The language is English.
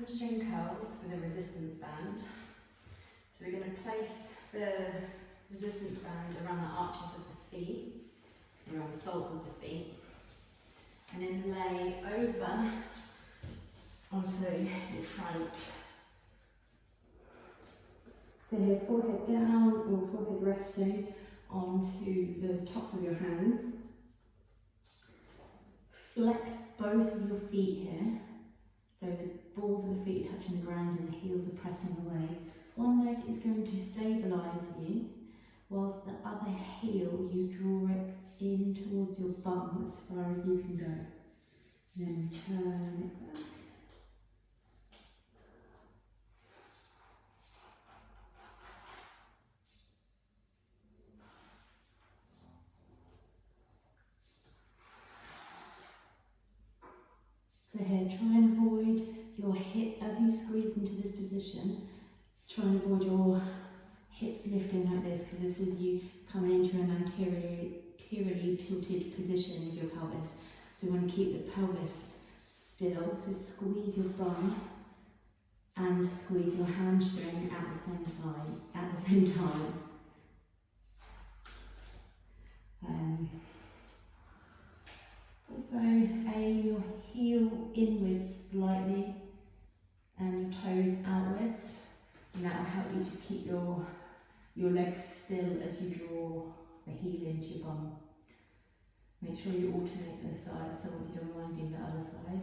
hamstring curls with a resistance band. So we're going to place the resistance band around the arches of the feet, around the soles of the feet, and then lay over onto your front. So here, forehead down or forehead resting onto the tops of your hands. Flex both of your feet here, so the balls of the feet are touching the ground and the heels are pressing away. One leg is going to stabilise you, whilst the other heel you draw it in towards your bum as far as you can go. And then turn it back. So here, try and avoid your hip, as you squeeze into this position, try and avoid your hips lifting like this, because this is you coming into an anteriorly tilted position of your pelvis. So you want to keep the pelvis still, so squeeze your bum and squeeze your hamstring at the same time. Also aim your heel inwards slightly and your toes outwards, and that will help you to keep your legs still as you draw the heel into your bum. Make sure you alternate the sides, so once you're done winding the other side.